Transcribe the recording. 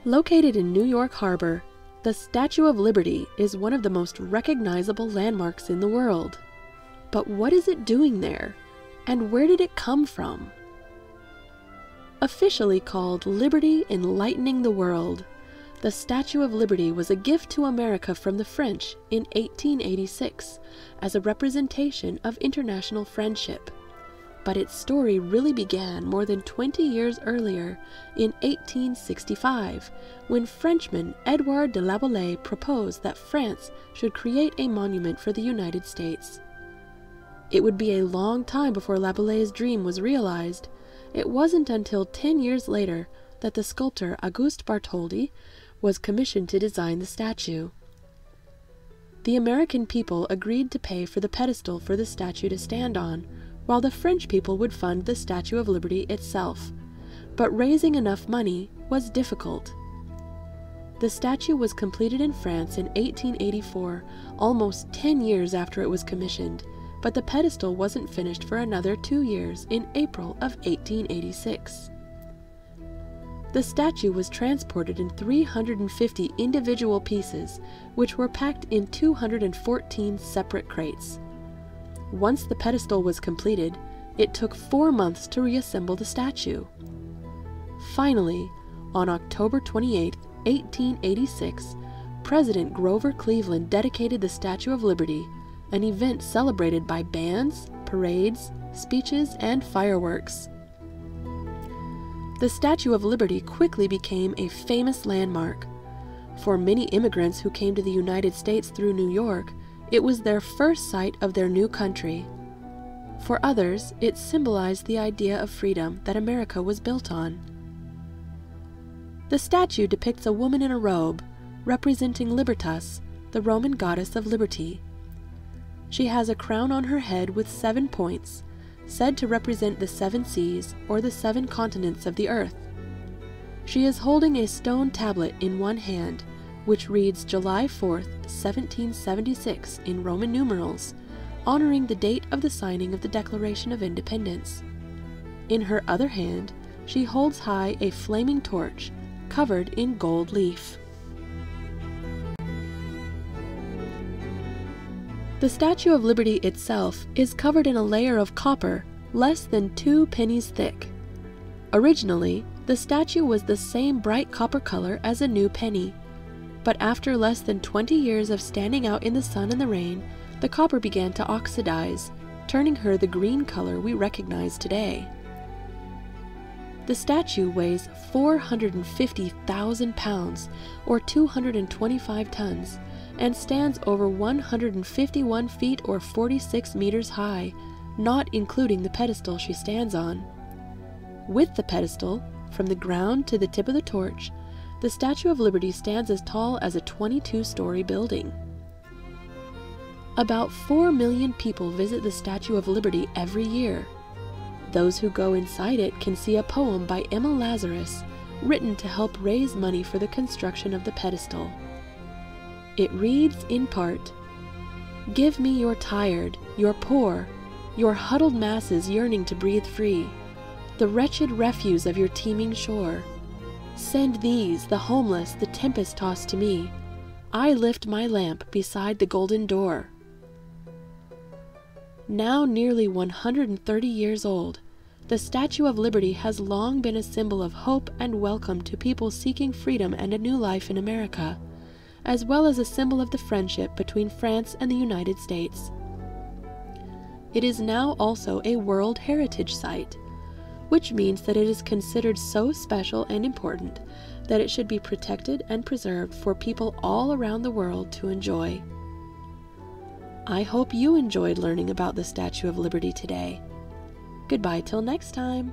Located in New York Harbor, the Statue of Liberty is one of the most recognizable landmarks in the world. But what is it doing there, and where did it come from? Officially called Liberty Enlightening the World, the Statue of Liberty was a gift to America from the French in 1886 as a representation of international friendship. But its story really began more than 20 years earlier in 1865, when Frenchman Edouard de Laboulaye proposed that France should create a monument for the United States. It would be a long time before Laboulaye's dream was realized. It wasn't until 10 years later that the sculptor Auguste Bartholdi was commissioned to design the statue. The American people agreed to pay for the pedestal for the statue to stand on, while the French people would fund the Statue of Liberty itself. But raising enough money was difficult. The statue was completed in France in 1884, almost 10 years after it was commissioned, but the pedestal wasn't finished for another 2 years in April of 1886. The statue was transported in 350 individual pieces, which were packed in 214 separate crates. Once the pedestal was completed, it took 4 months to reassemble the statue. Finally, on October 28, 1886, President Grover Cleveland dedicated the Statue of Liberty, an event celebrated by bands, parades, speeches, and fireworks. The Statue of Liberty quickly became a famous landmark. For many immigrants who came to the United States through New York, it was their first sight of their new country. For others, it symbolized the idea of freedom that America was built on. The statue depicts a woman in a robe, representing Libertas, the Roman goddess of liberty. She has a crown on her head with 7 points, said to represent the 7 seas or the 7 continents of the earth. She is holding a stone tablet in one hand, which reads July 4th, 1776 in Roman numerals, honoring the date of the signing of the Declaration of Independence. In her other hand, she holds high a flaming torch covered in gold leaf. The Statue of Liberty itself is covered in a layer of copper less than 2 pennies thick. Originally, the statue was the same bright copper color as a new penny, but after less than 20 years of standing out in the sun and the rain, the copper began to oxidize, turning her the green color we recognize today. The statue weighs 450,000 pounds, or 225 tons, and stands over 151 feet or 46 meters high, not including the pedestal she stands on. With the pedestal, from the ground to the tip of the torch, the Statue of Liberty stands as tall as a 22-story building. About 4 million people visit the Statue of Liberty every year. Those who go inside it can see a poem by Emma Lazarus, written to help raise money for the construction of the pedestal. It reads in part, "Give me your tired, your poor, your huddled masses yearning to breathe free, the wretched refuse of your teeming shore. Send these, the homeless, the tempest-tossed to me. I lift my lamp beside the golden door." Now nearly 130 years old, the Statue of Liberty has long been a symbol of hope and welcome to people seeking freedom and a new life in America, as well as a symbol of the friendship between France and the United States. It is now also a World Heritage Site, which means that it is considered so special and important that it should be protected and preserved for people all around the world to enjoy. I hope you enjoyed learning about the Statue of Liberty today. Goodbye till next time.